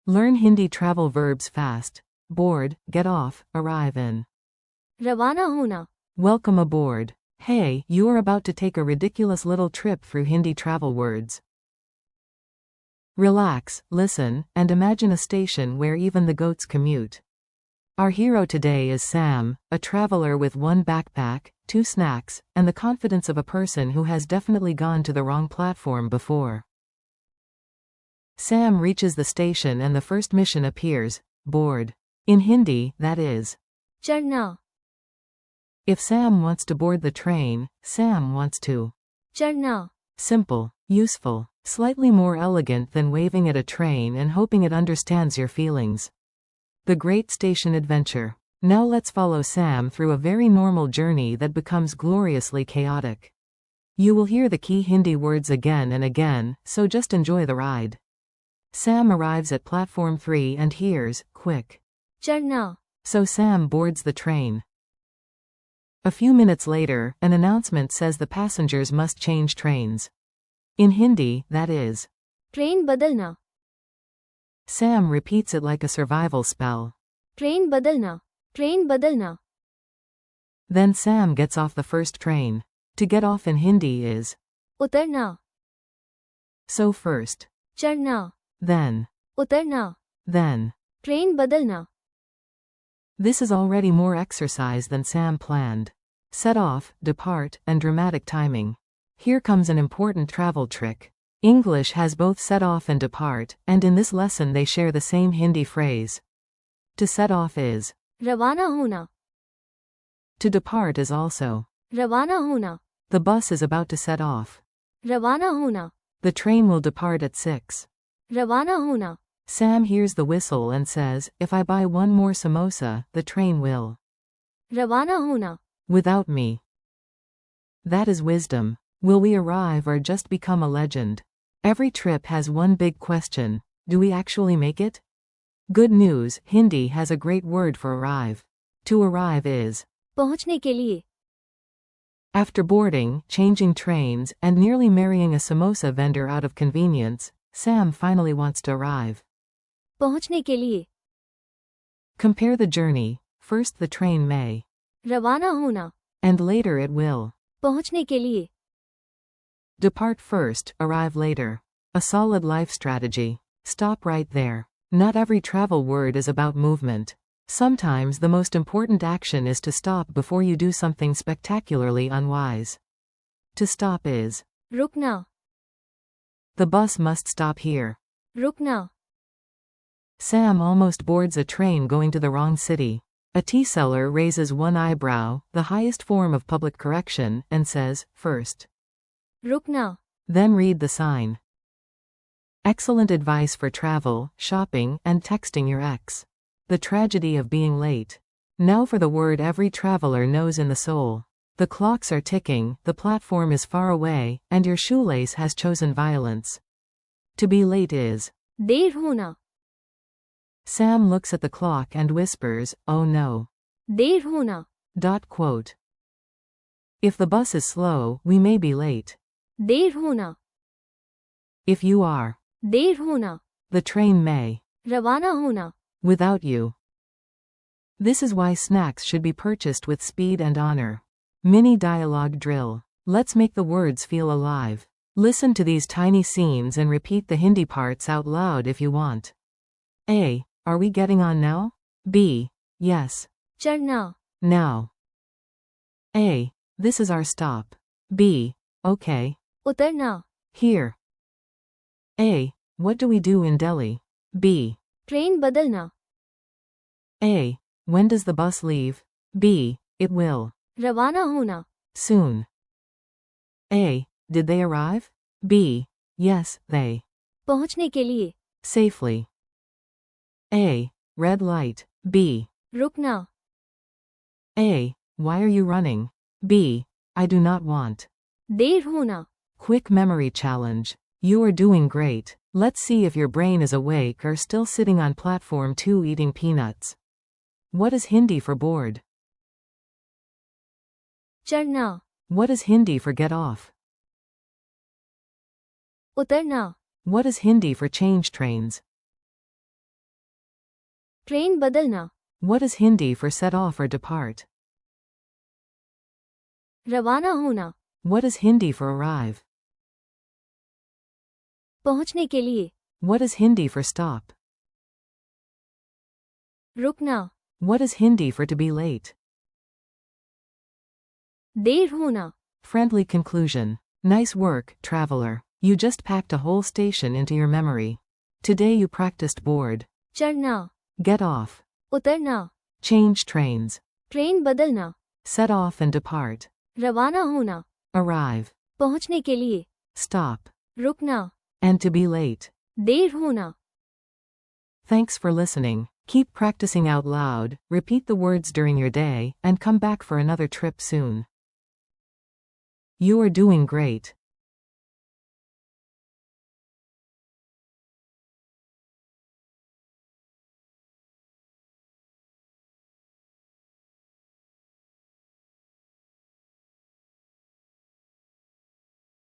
Learn Hindi travel verbs fast. Board, get off, arrive in. रवाना होना. Welcome aboard. Hey, you are about to take a ridiculous little trip through Hindi travel words. Relax, listen, and imagine a station where even the goats commute. Our hero today is Sam, a traveler with one backpack, 2 snacks, and the confidence of a person who has definitely gone to the wrong platform before. Sam reaches the station and the first mission appears, board. In Hindi, that is, चढ़ना. if Sam wants to board the train, Sam wants to. चढ़ना. Simple, useful, slightly more elegant than waving at a train and hoping it understands your feelings. The Great Station Adventure. Now let's follow Sam through a very normal journey that becomes gloriously chaotic. You will hear the key Hindi words again and again, so just enjoy the ride. Sam arrives at platform 3 and hears, quick. चढ़ना. So Sam boards the train. A few minutes later, an announcement says the passengers must change trains. In Hindi, that is, train बदलना. Sam repeats it like a survival spell. Train बदलना. Train बदलना. Then Sam gets off the first train. To get off in Hindi is, उतरना. so first, चढ़ना. then, उतरना. then. Train बदलना. This is already more exercise than Sam planned. Set off, depart, and dramatic timing. Here comes an important travel trick. English has both set off and depart, and in this lesson they share the same Hindi phrase. To set off is, रवाना होना. to depart is also, रवाना होना. the bus is about to set off. रवाना होना. The train will depart at 6. रवाना होना. Sam hears the whistle and says, if I buy one more samosa, the train will. रवाना होना. Without me. That is wisdom. Will we arrive or just become a legend? Every trip has one big question. Do we actually make it? Good news, Hindi has a great word for arrive. To arrive is, पहुंचने के लिए. after boarding, changing trains, and nearly marrying a samosa vendor out of convenience, Sam finally wants to arrive. पहुंचने के लिए. Compare the journey. First the train may, रवाना होना. and later it will. पहुंचने के लिए. Depart first, arrive later. A solid life strategy. Stop right there. Not every travel word is about movement. Sometimes the most important action is to stop before you do something spectacularly unwise. To stop is, रुकना. the bus must stop here. रुकना. Sam almost boards a train going to the wrong city. A tea seller raises one eyebrow, the highest form of public correction, and says, first. रुकना. Then read the sign. Excellent advice for travel, shopping, and texting your ex. The tragedy of being late. Now for the word every traveler knows in the soul. The clocks are ticking, the platform is far away, and your shoelace has chosen violence. To be late is, देर होना. Sam looks at the clock and whispers, oh no. देर होना. Quote. If the bus is slow, we may be late. देर होना. If you are, देर होना. the train may. रवाना होना. Without you. This is why snacks should be purchased with speed and honor. Mini dialogue drill. Let's make the words feel alive. Listen to these tiny scenes and repeat the Hindi parts out loud if you want. A. Are we getting on now? B. Yes. चढ़ना. Now. A. This is our stop. B. Okay. उतरना. Here. A. What do we do in Delhi? B. Train बदलना. A. When does the bus leave? B. It will. रवाना होना. Soon. A. Did they arrive? B. Yes, they. पहुंचने के लिए. Safely. A. Red light. B. रुकना. A. Why are you running? B. I do not want. देर होना. Quick memory challenge. You are doing great. Let's see if your brain is awake or still sitting on platform 2 eating peanuts. What is Hindi for bored? चढ़ना. What is Hindi for get off? उतरना. What is Hindi for change trains? Train बदलना. What is Hindi for set off or depart? रवाना होना. What is Hindi for arrive? पहुंचने के लिए. What is Hindi for stop? रुकना. What is Hindi for to be late? देर होना. Friendly conclusion. Nice work, traveler. You just packed a whole station into your memory. Today you practiced board. चढ़ना. Get off. उतरना. Change trains. Train बदलना. Set off and depart. रवाना होना. Arrive. पहुंचने के लिए. Stop. रुकना. And to be late. देर होना. Thanks for listening. Keep practicing out loud, repeat the words during your day, and come back for another trip soon. You are doing great.